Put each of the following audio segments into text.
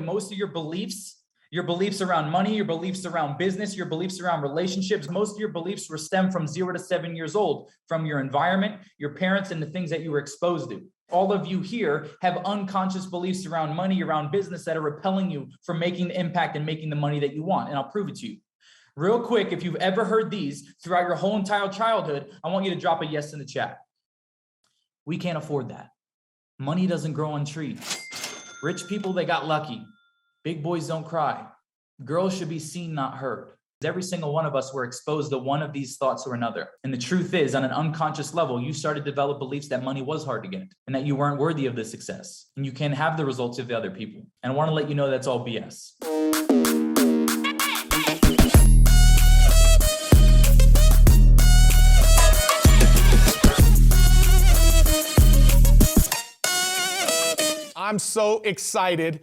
most of your beliefs around money, your beliefs around business, your beliefs around relationships, most of your beliefs were stemmed from 0 to 7 years old, from your environment, your parents, and the things that you were exposed to. All of you here have unconscious beliefs around money, around business that are repelling you from making the impact and making the money that you want. And I'll prove it to you. Real quick, if you've ever heard these throughout your whole entire childhood, I want you to drop a yes in the chat. We can't afford that. Money doesn't grow on trees. Rich people, they got lucky. Big boys don't cry. Girls should be seen, not heard. Every single one of us were exposed to one of these thoughts or another. And the truth is, on an unconscious level, you started to develop beliefs that money was hard to get and that you weren't worthy of the success and you can't have the results of the other people. And I want to let you know that's all BS. I'm so excited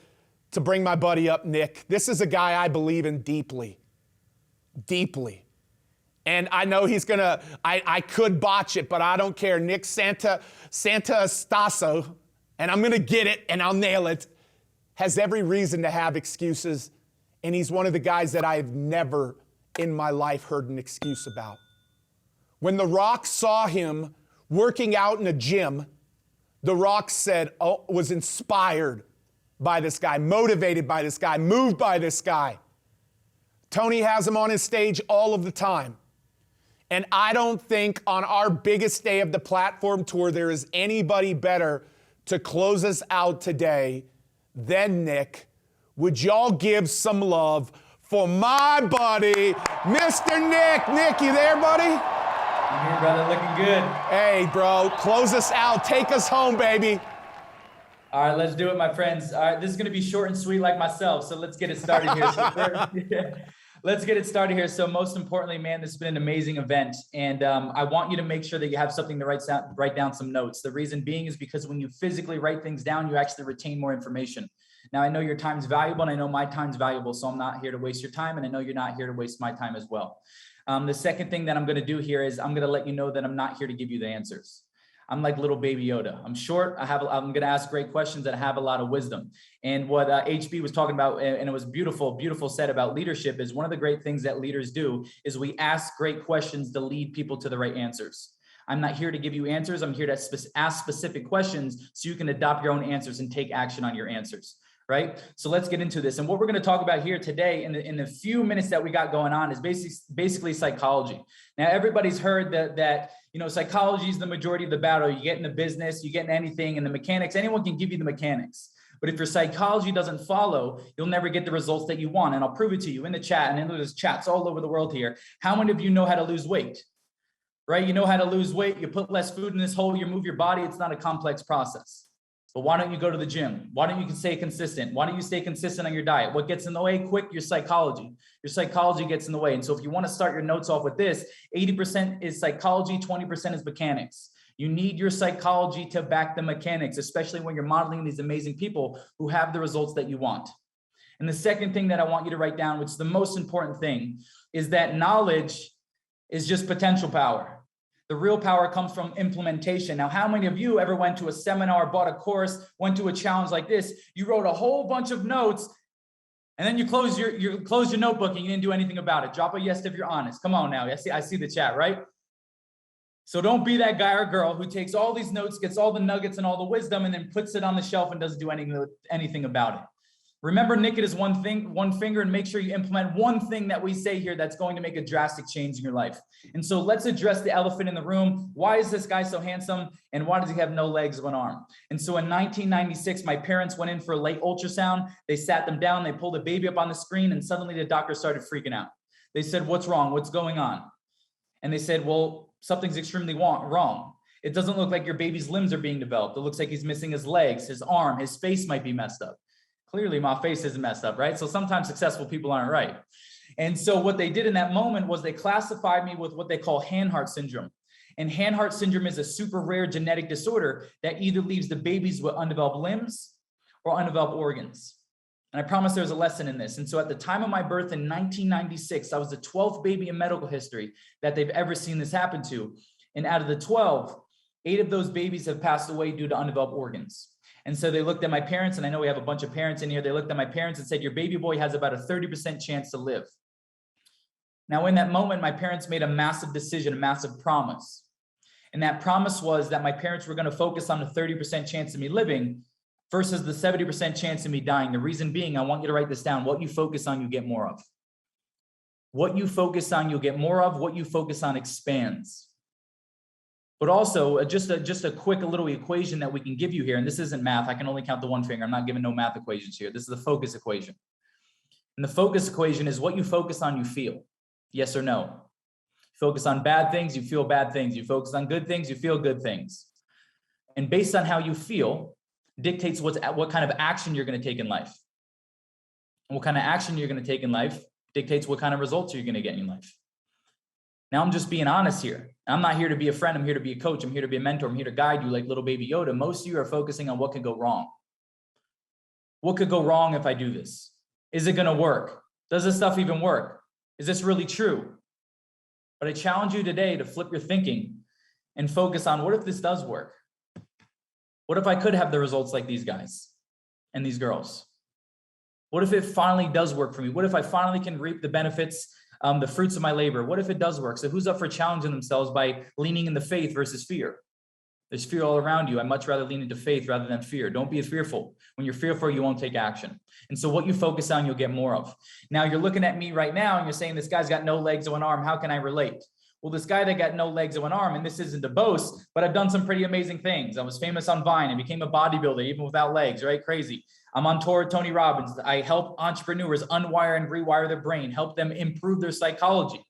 to bring my buddy up, Nick. This is a guy I believe in deeply. Deeply. And I know he's gonna, I could botch it, but I don't care. Nick Santonastasso, and I'm gonna get it and I'll nail it, has every reason to have excuses. And he's one of the guys that I've never in my life heard an excuse about. When The Rock saw him working out in a gym, The Rock said, was inspired by this guy, motivated by this guy, moved by this guy. Tony has him on his stage all of the time. And I don't think on our biggest day of the platform tour, there is anybody better to close us out today than Nick. Would y'all give some love for my buddy, Mr. Nick? Nick, you there, buddy? I'm here, brother, looking good. Hey, bro, close us out. Take us home, baby. All right, let's do it, my friends. All right, this is going to be short and sweet like myself, so let's get it started here. Let's get it started here. So most importantly, man, this has been an amazing event. And I want you to make sure that you have something to write down some notes. The reason being is because when you physically write things down, you actually retain more information. Now, I know your time's valuable and I know my time's valuable, so I'm not here to waste your time. And I know you're not here to waste my time as well. The second thing that I'm going to do here is I'm going to let you know that I'm not here to give you the answers. I'm like little baby Yoda. I'm short. I'm going to ask great questions and I have a lot of wisdom. And what HB was talking about, and it was beautiful said about leadership, is one of the great things that leaders do is we ask great questions to lead people to the right answers. I'm not here to give you answers. I'm here to ask specific questions so you can adopt your own answers and take action on your answers. Right? So let's get into this. And what we're going to talk about here today in the few minutes that we got going on is basically psychology. Now, everybody's heard that psychology is the majority of the battle. You get into business, you get into anything, and the mechanics, anyone can give you the mechanics. But if your psychology doesn't follow, you'll never get the results that you want. And I'll prove it to you in the chat. And there's chats all over the world here. How many of you know how to lose weight? Right? You know how to lose weight. You put less food in this hole, you move your body. It's not a complex process. But why don't you go to the gym? Why don't you stay consistent? Why don't you stay consistent on your diet? What gets in the way? Quick, your psychology. Your psychology gets in the way. And so if you want to start your notes off with this, 80% is psychology, 20% is mechanics. You need your psychology to back the mechanics, especially when you're modeling these amazing people who have the results that you want. And the second thing that I want you to write down, which is the most important thing, is that knowledge is just potential power. The real power comes from implementation. Now, how many of you ever went to a seminar, bought a course, went to a challenge like this? You wrote a whole bunch of notes and then you close your notebook and you didn't do anything about it. Drop a yes if you're honest. Come on now. I see the chat, right? So don't be that guy or girl who takes all these notes, gets all the nuggets and all the wisdom, and then puts it on the shelf and doesn't do anything about it. Remember, nick it as one finger, and make sure you implement one thing that we say here that's going to make a drastic change in your life. And so let's address the elephant in the room. Why is this guy so handsome? And why does he have no legs, one arm? And so in 1996, my parents went in for a late ultrasound. They sat them down, they pulled the baby up on the screen, and suddenly the doctor started freaking out. They said, "What's wrong? What's going on?" And they said, "Well, something's extremely wrong. It doesn't look like your baby's limbs are being developed. It looks like he's missing his legs, his arm, his face might be messed up." Clearly my face isn't messed up, right? So sometimes successful people aren't right. And so what they did in that moment was they classified me with what they call Hanhart syndrome. And Hanhart syndrome is a super rare genetic disorder that either leaves the babies with undeveloped limbs or undeveloped organs. And I promise there's a lesson in this. And so at the time of my birth in 1996, I was the 12th baby in medical history that they've ever seen this happen to. And out of the 12, 8 of those babies have passed away due to undeveloped organs. And so they looked at my parents, and I know we have a bunch of parents in here. They looked at my parents and said, your baby boy has about a 30% chance to live. Now, in that moment, my parents made a massive decision, a massive promise. And that promise was that my parents were going to focus on the 30% chance of me living versus the 70% chance of me dying. The reason being, I want you to write this down. What you focus on, you get more of. What you focus on, you'll get more of. What you focus on expands. But also, just a quick little equation that we can give you here, and this isn't math. I can only count the one finger. I'm not giving no math equations here. This is the focus equation. And the focus equation is what you focus on, you feel. Yes or no? Focus on bad things, you feel bad things. You focus on good things, you feel good things. And based on how you feel dictates what kind of action you're going to take in life. And what kind of action you're going to take in life dictates what kind of results you're going to get in life. Now, I'm just being honest here. I'm not here to be a friend. I'm here to be a coach. I'm here to be a mentor. I'm here to guide you like little baby Yoda. Most of you are focusing on what could go wrong. What could go wrong if I do this? Is it going to work? Does this stuff even work? Is this really true? But I challenge you today to flip your thinking and focus on, what if this does work? What if I could have the results like these guys and these girls? What if it finally does work for me? What if I finally can reap the benefits, the fruits of my labor? What if it does work? So who's up for challenging themselves by leaning into faith versus fear? There's fear all around you. I'd much rather lean into faith rather than fear. Don't be fearful. When you're fearful, you won't take action. And so what you focus on, you'll get more of. Now you're looking at me right now and you're saying, this guy's got no legs or an arm. How can I relate? Well, this guy that got no legs or an arm, and this isn't to boast, but I've done some pretty amazing things. I was famous on Vine and became a bodybuilder, even without legs, right? Crazy. I'm on tour with Tony Robbins. I help entrepreneurs unwire and rewire their brain, help them improve their psychology.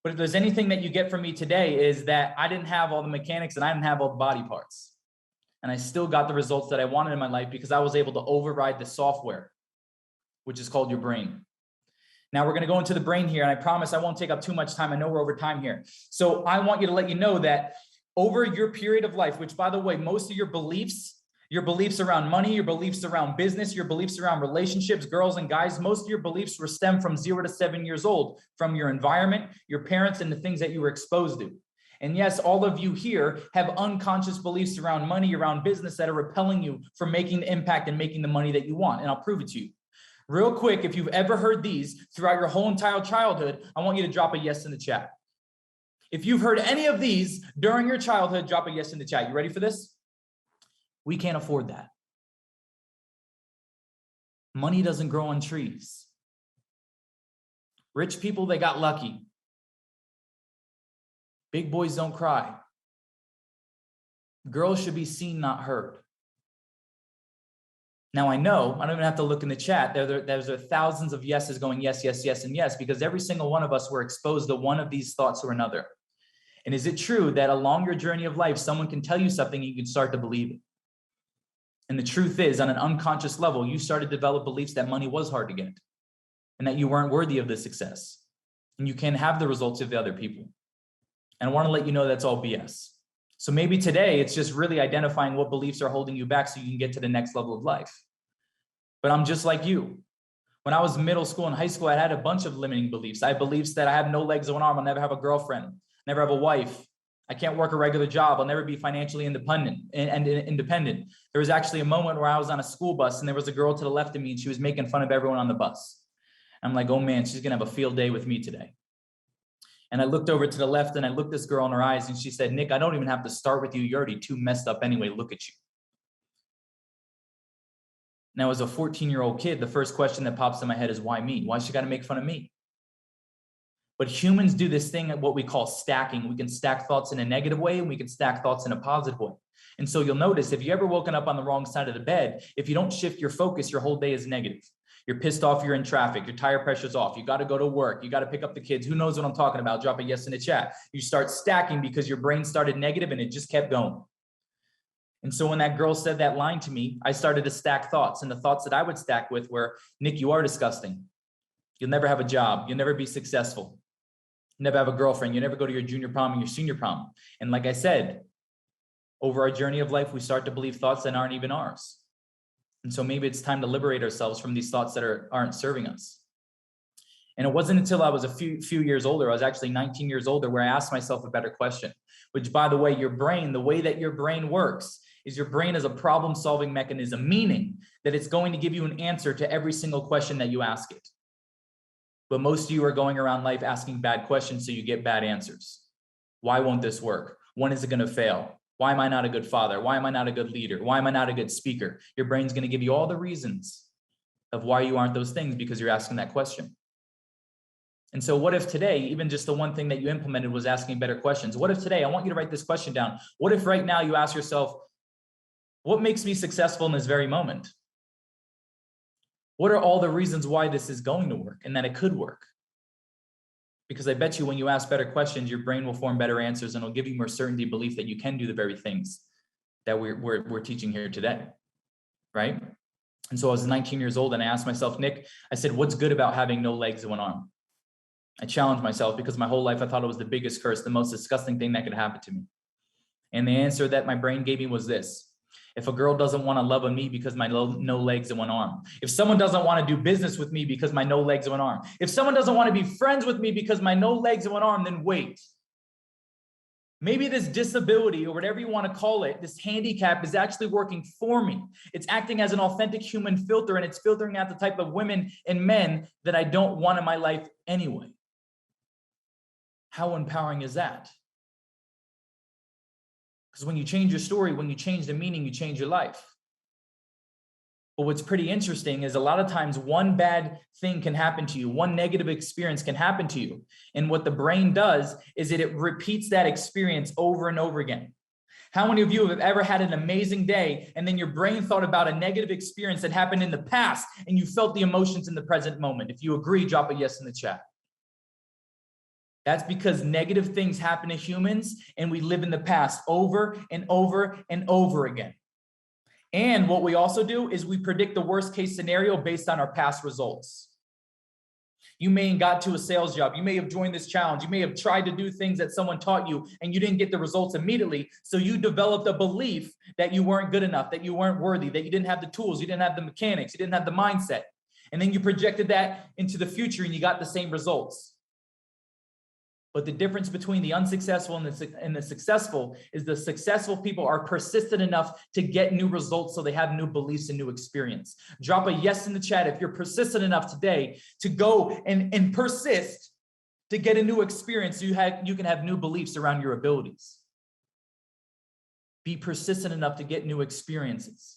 But if there's anything that you get from me today is that I didn't have all the mechanics and I didn't have all the body parts. And I still got the results that I wanted in my life because I was able to override the software, which is called your brain. Now we're going to go into the brain here, and I promise I won't take up too much time. I know we're over time here. So I want you to let you know that over your period of life, which by the way, most of your beliefs around money, your beliefs around business, your beliefs around relationships, girls and guys, most of your beliefs were stemmed from 0 to 7 years old, from your environment, your parents, and the things that you were exposed to. And yes, all of you here have unconscious beliefs around money, around business that are repelling you from making the impact and making the money that you want. And I'll prove it to you. Real quick, if you've ever heard these throughout your whole entire childhood, I want you to drop a yes in the chat. If you've heard any of these during your childhood, drop a yes in the chat. You ready for this? We can't afford that. Money doesn't grow on trees. Rich people, they got lucky. Big boys don't cry. Girls should be seen, not heard. Now I know, I don't even have to look in the chat. There's thousands of yeses going yes, yes, yes, and yes, because every single one of us were exposed to one of these thoughts or another. And is it true that along your journey of life, someone can tell you something and you can start to believe it? And the truth is, on an unconscious level, you started to develop beliefs that money was hard to get and that you weren't worthy of the success. And you can't have the results of the other people. And I want to let you know that's all BS. So maybe today it's just really identifying what beliefs are holding you back so you can get to the next level of life. But I'm just like you. When I was in middle school and high school, I had a bunch of limiting beliefs. I had beliefs that I have no legs or an arm. I'll never have a girlfriend, never have a wife. I can't work a regular job. I'll never be financially independent. There was actually a moment where I was on a school bus and there was a girl to the left of me and she was making fun of everyone on the bus. I'm like, oh man, she's gonna have a field day with me today. And I looked over to the left and I looked this girl in her eyes and she said, Nick, I don't even have to start with you. You're already too messed up anyway. Look at you. Now, as a 14-year-old kid, the first question that pops in my head is, why me? Why she got to make fun of me? But humans do this thing at what we call stacking. We can stack thoughts in a negative way and we can stack thoughts in a positive way. And so you'll notice if you ever woken up on the wrong side of the bed, if you don't shift your focus, your whole day is negative. You're pissed off, you're in traffic, your tire pressure's off, you got to go to work, you got to pick up the kids. Who knows what I'm talking about? Drop a yes in the chat. You start stacking because your brain started negative and it just kept going. And so when that girl said that line to me, I started to stack thoughts. And the thoughts that I would stack with were, Nick, you are disgusting. You'll never have a job. You'll never be successful. You never have a girlfriend. You never go to your junior prom and your senior prom. And like I said, over our journey of life, we start to believe thoughts that aren't even ours. And so maybe it's time to liberate ourselves from these thoughts that aren't serving us. And it wasn't until I was a few years older, I was actually 19 years older, where I asked myself a better question, which, by the way, your brain, the way that your brain works is your brain is a problem-solving mechanism, meaning that it's going to give you an answer to every single question that you ask it. But most of you are going around life asking bad questions, so you get bad answers. Why won't this work? When is it going to fail? Why am I not a good father? Why am I not a good leader? Why am I not a good speaker? Your brain's going to give you all the reasons of why you aren't those things because you're asking that question. And so what if today, even just the one thing that you implemented was asking better questions? What if today, I want you to write this question down. What if right now you ask yourself, what makes me successful in this very moment? What are all the reasons why this is going to work and that it could work? Because I bet you when you ask better questions, your brain will form better answers and it'll give you more certainty, belief that you can do the very things that we're teaching here today, right? And so I was 19 years old and I asked myself, Nick, I said, what's good about having no legs and one arm? I challenged myself because my whole life I thought it was the biggest curse, the most disgusting thing that could happen to me. And the answer that my brain gave me was this: if a girl doesn't want to love me because my no legs and one arm, if someone doesn't want to do business with me because my no legs and one arm, if someone doesn't want to be friends with me because my no legs and one arm, then wait. Maybe this disability, or whatever you want to call it, this handicap is actually working for me. It's acting as an authentic human filter, and it's filtering out the type of women and men that I don't want in my life anyway. How empowering is that? Because when you change your story, when you change the meaning, you change your life. But what's pretty interesting is a lot of times one bad thing can happen to you, one negative experience can happen to you. And what the brain does is it repeats that experience over and over again. How many of you have ever had an amazing day and then your brain thought about a negative experience that happened in the past and you felt the emotions in the present moment? If you agree, drop a yes in the chat. That's because negative things happen to humans and we live in the past over and over and over again. And what we also do is we predict the worst case scenario based on our past results. You may have got to a sales job. You may have joined this challenge. You may have tried to do things that someone taught you and you didn't get the results immediately. So you developed a belief that you weren't good enough, that you weren't worthy, that you didn't have the tools, you didn't have the mechanics, you didn't have the mindset. And then you projected that into the future and you got the same results. But the difference between the unsuccessful and the successful is the successful people are persistent enough to get new results, so they have new beliefs and new experience. Drop a yes in the chat if you're persistent enough today to go and persist to get a new experience so you can have new beliefs around your abilities. Be persistent enough to get new experiences.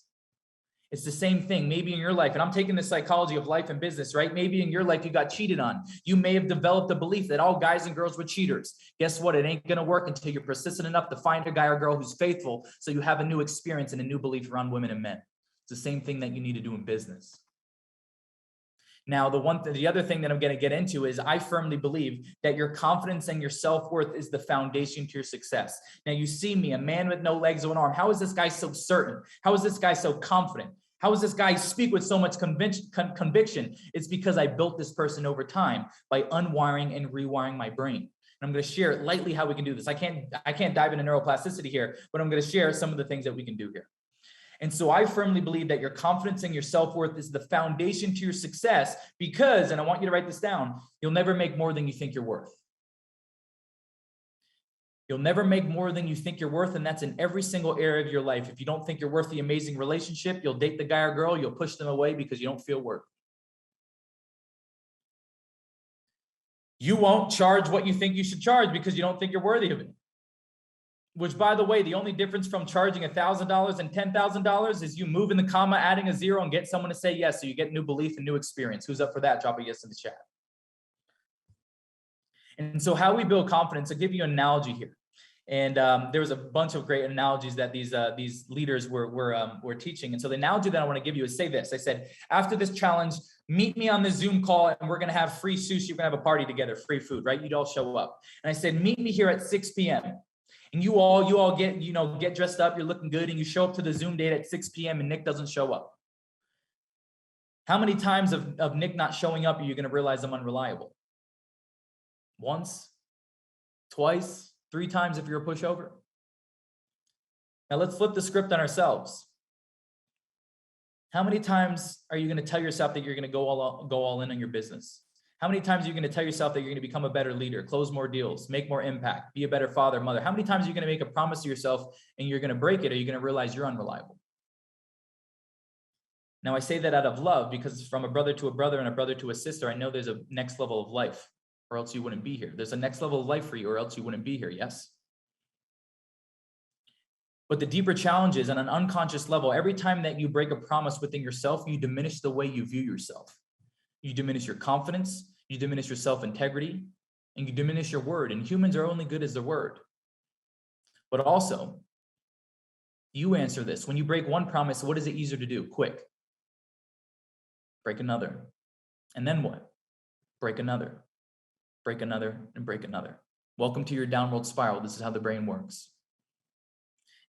It's the same thing. Maybe in your life, and I'm taking the psychology of life and business, right? Maybe in your life, you got cheated on. You may have developed a belief that all guys and girls were cheaters. Guess what? It ain't going to work until you're persistent enough to find a guy or girl who's faithful, so you have a new experience and a new belief around women and men. It's the same thing that you need to do in business. Now, the other thing that I'm going to get into is I firmly believe that your confidence and your self-worth is the foundation to your success. Now, you see me, a man with no legs or one arm. How is this guy so certain? How is this guy so confident? How does this guy speak with so much conviction? It's because I built this person over time by unwiring and rewiring my brain. And I'm going to share lightly how we can do this. I can't dive into neuroplasticity here, but I'm going to share some of the things that we can do here. And so I firmly believe that your confidence and your self-worth is the foundation to your success because, and I want you to write this down, you'll never make more than you think you're worth. You'll never make more than you think you're worth, and that's in every single area of your life. If you don't think you're worth the amazing relationship, you'll date the guy or girl, you'll push them away because you don't feel worth. You won't charge what you think you should charge because you don't think you're worthy of it. Which, by the way, the only difference from charging $1,000 and $10,000 is you move in the comma, adding a zero, and get someone to say yes, so you get new belief and new experience. Who's up for that? Drop a yes in the chat. And so how we build confidence, I'll give you an analogy here. And there was a bunch of great analogies that these leaders were teaching. And so the analogy that I want to give you is say this. I said, after this challenge, meet me on the Zoom call and we're going to have free sushi. We're going to have a party together, free food, right? You'd all show up. And I said, meet me here at 6 p.m. And you all get dressed up. You're looking good. And you show up to the Zoom date at 6 p.m. and Nick doesn't show up. How many times of Nick not showing up are you going to realize I'm unreliable? Once, twice, 3 times if you're a pushover. Now let's flip the script on ourselves. How many times are you going to tell yourself that you're going to go all in on your business? How many times are you going to tell yourself that you're going to become a better leader, close more deals, make more impact, be a better father, mother? How many times are you going to make a promise to yourself and you're going to break it? Or are you going to realize you're unreliable? Now, I say that out of love because from a brother to a brother and a brother to a sister, I know there's a next level of life, or else you wouldn't be here. There's a next level of life for you, or else you wouldn't be here. Yes. But the deeper challenge is on an unconscious level, every time that you break a promise within yourself, you diminish the way you view yourself. You diminish your confidence, you diminish your self-integrity, and you diminish your word. And humans are only good as their word. But also, you answer this. When you break one promise, what is it easier to do? Quick. Break another. And then what? Break another, and break another. Welcome to your downward spiral. This is how the brain works.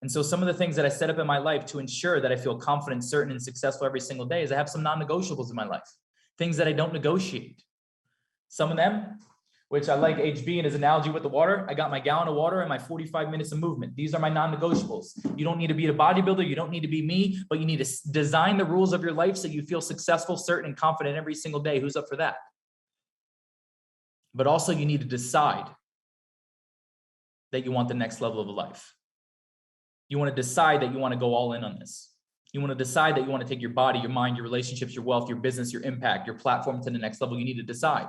And so some of the things that I set up in my life to ensure that I feel confident, certain, and successful every single day is I have some non-negotiables in my life, things that I don't negotiate. Some of them, which I like HB in his analogy with the water, I got my gallon of water and my 45 minutes of movement. These are my non-negotiables. You don't need to be a bodybuilder. You don't need to be me, but you need to design the rules of your life so you feel successful, certain, and confident every single day. Who's up for that? But also you need to decide that you want the next level of life. You want to decide that you want to go all in on this. You want to decide that you want to take your body, your mind, your relationships, your wealth, your business, your impact, your platform to the next level. You need to decide.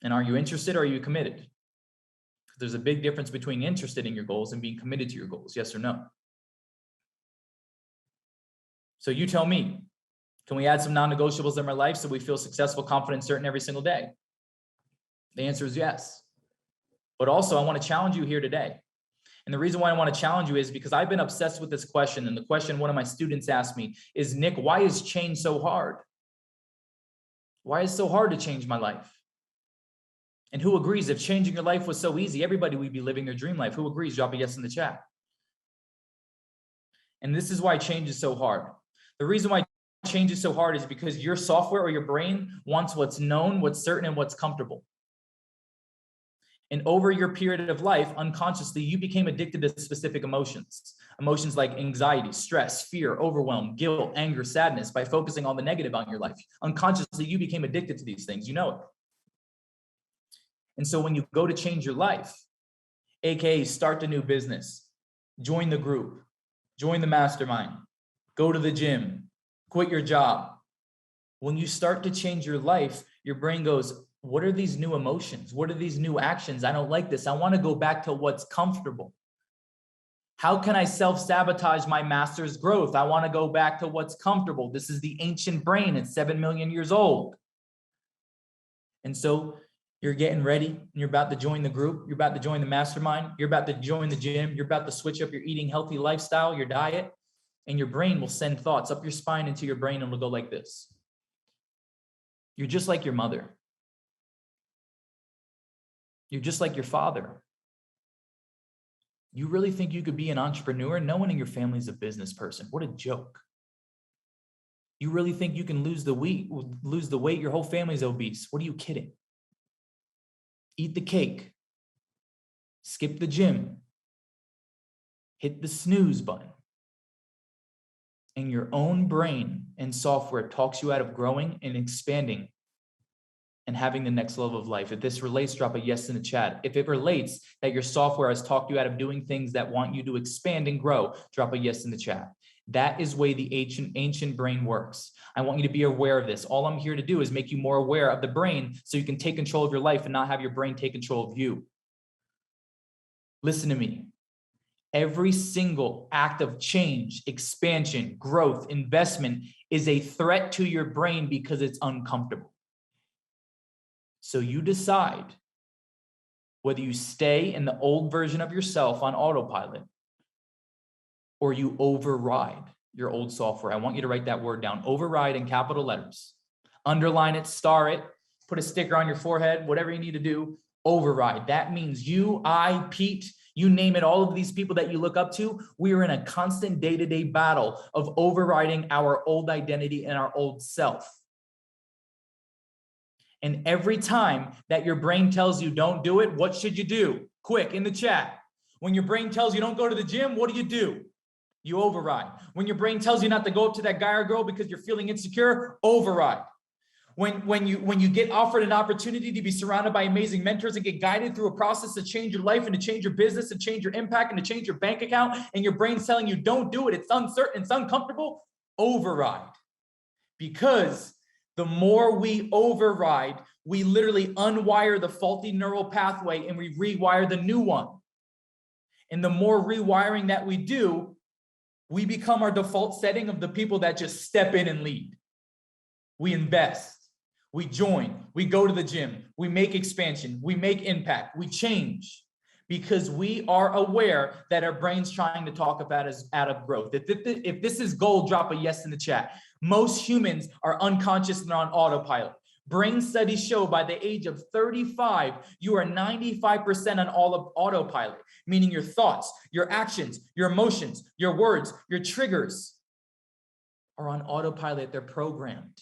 And are you interested or are you committed? There's a big difference between interested in your goals and being committed to your goals. Yes or no? So you tell me, can we add some non-negotiables in our life so we feel successful, confident, certain every single day? The answer is yes. But also I want to challenge you here today. And the reason why I want to challenge you is because I've been obsessed with this question. And the question one of my students asked me is, Nick, why is change so hard? Why is it so hard to change my life? And who agrees? If changing your life was so easy, everybody would be living their dream life. Who agrees? Drop a yes in the chat. And this is why change is so hard. The reason why change is so hard is because your software or your brain wants what's known, what's certain, and what's comfortable. And over your period of life, unconsciously, you became addicted to specific emotions. Emotions like anxiety, stress, fear, overwhelm, guilt, anger, sadness, by focusing on the negative on your life. Unconsciously, you became addicted to these things. You know it. And so when you go to change your life, AKA start a new business, join the group, join the mastermind, go to the gym, quit your job. When you start to change your life, your brain goes, what are these new emotions? What are these new actions? I don't like this. I want to go back to what's comfortable. How can I self-sabotage my master's growth? I want to go back to what's comfortable. This is the ancient brain. It's 7 million years old. And so you're getting ready and you're about to join the group. You're about to join the mastermind. You're about to join the gym. You're about to switch up your eating healthy lifestyle, your diet, and your brain will send thoughts up your spine into your brain and it'll go like this. You're just like your mother. You're just like your father. You really think you could be an entrepreneur? No one in your family is a business person. What a joke. You really think you can lose the weight? Your whole family's obese. What are you kidding? Eat the cake. Skip the gym. Hit the snooze button. And your own brain and software talks you out of growing and expanding and having the next level of life. If this relates, drop a yes in the chat. If it relates that your software has talked you out of doing things that want you to expand and grow, drop a yes in the chat. That is the way the ancient brain works. I want you to be aware of this. All I'm here to do is make you more aware of the brain so you can take control of your life and not have your brain take control of you. Listen to me. Every single act of change, expansion, growth, investment is a threat to your brain because it's uncomfortable. So you decide whether you stay in the old version of yourself on autopilot or you override your old software. I want you to write that word down, override in capital letters. Underline it, star it, put a sticker on your forehead, whatever you need to do, override. That means you, I, Pete, you name it, all of these people that you look up to, we are in a constant day-to-day battle of overriding our old identity and our old self. And every time that your brain tells you don't do it, what should you do? Quick, in the chat. When your brain tells you don't go to the gym, what do? You override. When your brain tells you not to go up to that guy or girl because you're feeling insecure, override. When you get offered an opportunity to be surrounded by amazing mentors and get guided through a process to change your life and to change your business and change your impact and to change your bank account, and your brain's telling you don't do it, it's uncertain, it's uncomfortable, override. Because the more we override, we literally unwire the faulty neural pathway and we rewire the new one. And the more rewiring that we do, we become our default setting of the people that just step in and lead. We invest, we join, we go to the gym, we make expansion, we make impact, we change, because we are aware that our brain's trying to talk about us out of growth. If this is gold, drop a yes in the chat. Most humans are unconscious and on autopilot. Brain studies show by the age of 35, you are 95% on all of autopilot, meaning your thoughts, your actions, your emotions, your words, your triggers are on autopilot. They're programmed.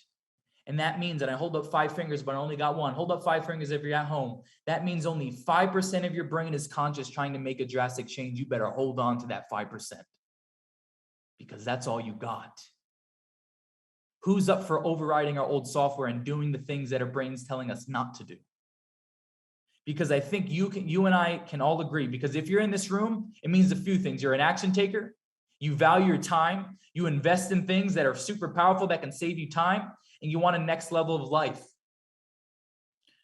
And that means that I hold up 5 fingers, but I only got one. Hold up 5 fingers if you're at home. That means only 5% of your brain is conscious trying to make a drastic change. You better hold on to that 5% because that's all you got. Who's up for overriding our old software and doing the things that our brain's telling us not to do? Because I think you and I can all agree, because if you're in this room, it means a few things. You're an action taker. You value your time. You invest in things that are super powerful that can save you time. And you want a next level of life.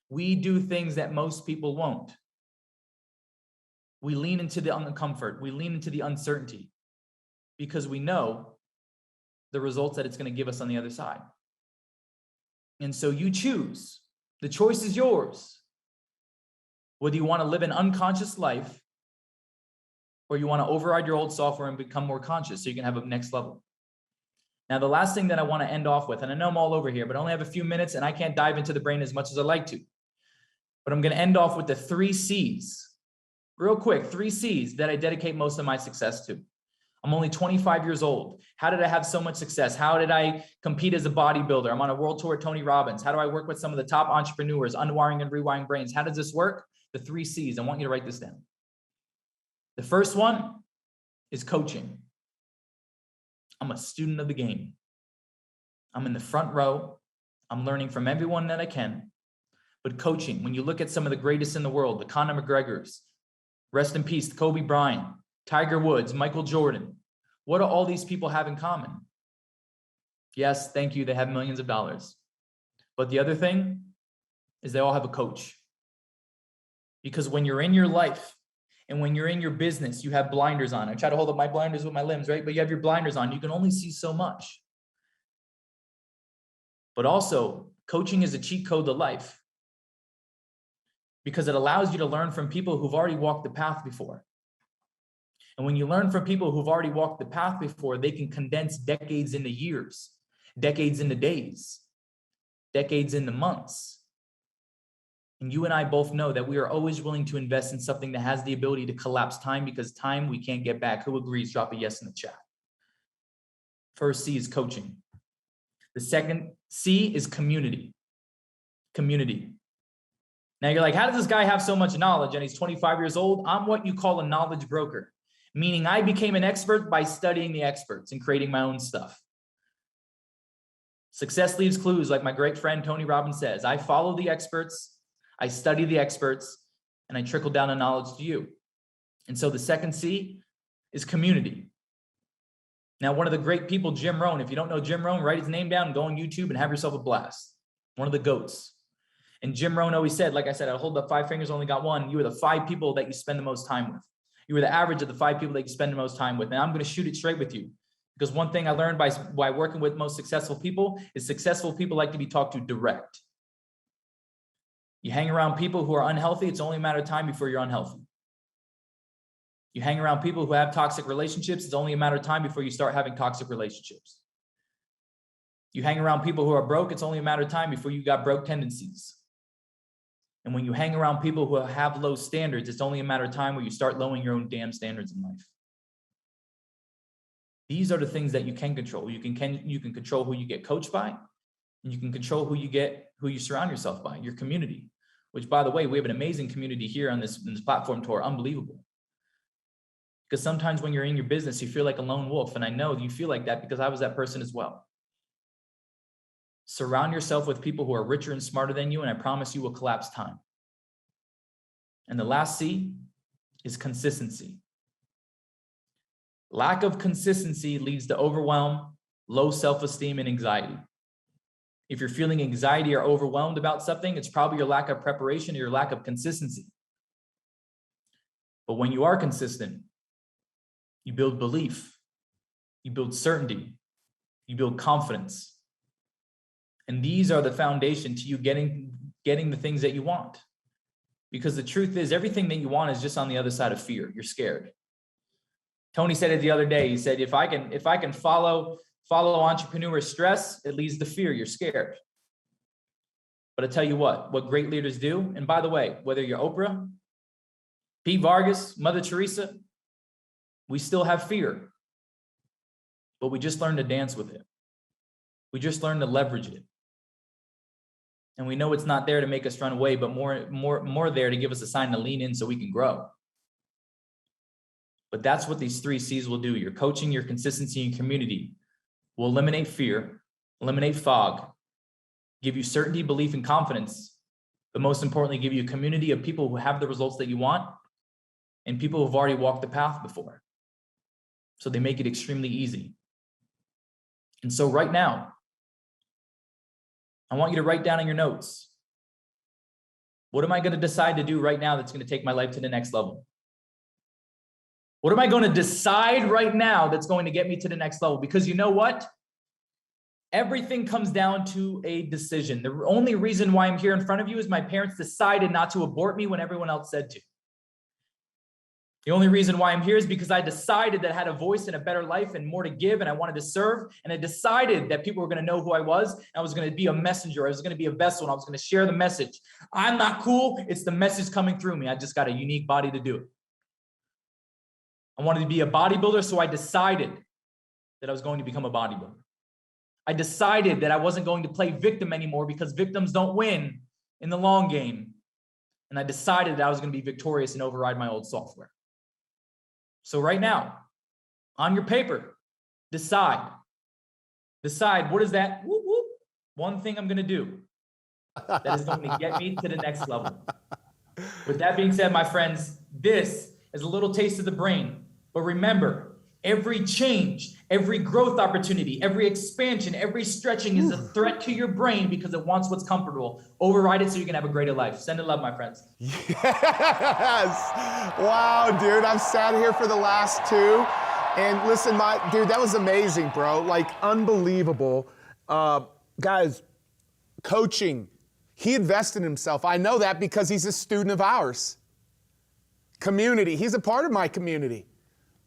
We do things that most people won't. We lean into the uncomfort. We lean into the uncertainty because we know the results that it's going to give us on the other side. And so you choose. The choice is yours. Whether you want to live an unconscious life or you want to override your old software and become more conscious so you can have a next level. Now, the last thing that I want to end off with, and I know I'm all over here, but I only have a few minutes and I can't dive into the brain as much as I'd like to. But I'm going to end off with the 3 C's. Real quick, 3 C's that I dedicate most of my success to. I'm only 25 years old. How did I have so much success? How did I compete as a bodybuilder? I'm on a world tour with Tony Robbins. How do I work with some of the top entrepreneurs, unwiring and rewiring brains? How does this work? The 3 C's. I want you to write this down. The first one is coaching. I'm a student of the game. I'm in the front row. I'm learning from everyone that I can. But coaching, when you look at some of the greatest in the world, the Conor McGregors, rest in peace, Kobe Bryant, Tiger Woods, Michael Jordan, what do all these people have in common? Yes, thank you, they have millions of dollars. But the other thing is they all have a coach. Because when you're in your life, and when you're in your business, you have blinders on. I try to hold up my blinders with my limbs, right? But you have your blinders on. You can only see so much. But also, coaching is a cheat code to life because it allows you to learn from people who've already walked the path before. And when you learn from people who've already walked the path before, they can condense decades into years, decades into days, decades into months. And you and I both know that we are always willing to invest in something that has the ability to collapse time, because time we can't get back. Who agrees? Drop a yes in the chat. First C is coaching. The second C is community. Community. Now you're like, how does this guy have so much knowledge and he's 25 years old? I'm what you call a knowledge broker, meaning I became an expert by studying the experts and creating my own stuff. Success leaves clues, like my great friend Tony Robbins says. I follow the experts, I study the experts, and I trickle down the knowledge to you. And so the second C is community. Now, one of the great people, Jim Rohn, if you don't know Jim Rohn, write his name down, go on YouTube and have yourself a blast. One of the GOATs. And Jim Rohn always said, like I said, I hold up 5 fingers, only got one. You are the 5 people that you spend the most time with. You are the average of the 5 people that you spend the most time with. And I'm going to shoot it straight with you. Because one thing I learned by working with most successful people is successful people like to be talked to direct. You hang around people who are unhealthy, it's only a matter of time before you're unhealthy. You hang around people who have toxic relationships, it's only a matter of time before you start having toxic relationships. You hang around people who are broke, it's only a matter of time before you got broke tendencies. And when you hang around people who have low standards, it's only a matter of time where you start lowering your own damn standards in life. These are the things that you can control. You can control who you get coached by, and you can control who you surround yourself by, your community. Which, by the way, we have an amazing community here on this platform tour. Unbelievable. Because sometimes when you're in your business, you feel like a lone wolf. And I know you feel like that because I was that person as well. Surround yourself with people who are richer and smarter than you, and I promise you will collapse time. And the last C is consistency. Lack of consistency leads to overwhelm, low self-esteem, and anxiety. If you're feeling anxiety or overwhelmed about something, it's probably your lack of preparation or your lack of consistency. But when you are consistent, you build belief, you build certainty, you build confidence. And these are the foundation to you getting the things that you want. Because the truth is, everything that you want is just on the other side of fear. You're scared. Tony said it the other day. He said, if I can follow entrepreneur stress, it leads to fear. You're scared. But I tell you what great leaders do. And by the way, whether you're Oprah, Pete Vargas, Mother Teresa, we still have fear. But we just learn to dance with it. We just learn to leverage it. And we know it's not there to make us run away, but more there to give us a sign to lean in so we can grow. But that's what these 3 C's will do. Your coaching, your consistency, and community will eliminate fear, eliminate fog, give you certainty, belief, and confidence, but most importantly, give you a community of people who have the results that you want and people who've already walked the path before. So they make it extremely easy. And so right now, I want you to write down in your notes, what am I going to decide to do right now that's going to take my life to the next level? What am I going to decide right now that's going to get me to the next level? Because you know what? Everything comes down to a decision. The only reason why I'm here in front of you is my parents decided not to abort me when everyone else said to. The only reason why I'm here is because I decided that I had a voice and a better life and more to give, and I wanted to serve. And I decided that people were going to know who I was. And I was going to be a messenger. I was going to be a vessel, and I was going to share the message. I'm not cool. It's the message coming through me. I just got a unique body to do it. I wanted to be a bodybuilder, so I decided that I was going to become a bodybuilder. I decided that I wasn't going to play victim anymore because victims don't win in the long game. And I decided that I was going to be victorious and override my old software. So right now, on your paper, decide what is that one thing I'm going to do that is going to get me to the next level. With that being said, my friends, this is a little taste of the brain. But remember, every change, every growth opportunity, every expansion, every stretching is a threat to your brain because it wants what's comfortable. Override it so you can have a greater life. Send it love, my friends. Yes. Wow, dude. I've sat here for the last 2. And listen, dude, that was amazing, bro. Like, unbelievable. Guys, coaching. He invested in himself. I know that because he's a student of ours. Community. He's a part of my community.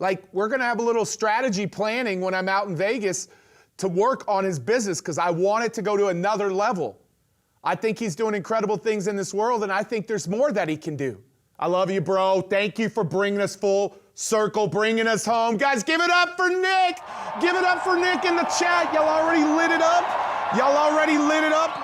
Like, we're going to have a little strategy planning when I'm out in Vegas to work on his business because I want it to go to another level. I think he's doing incredible things in this world, and I think there's more that he can do. I love you, bro. Thank you for bringing us full circle, bringing us home. Guys, give it up for Nick. Give it up for Nick in the chat. Y'all already lit it up.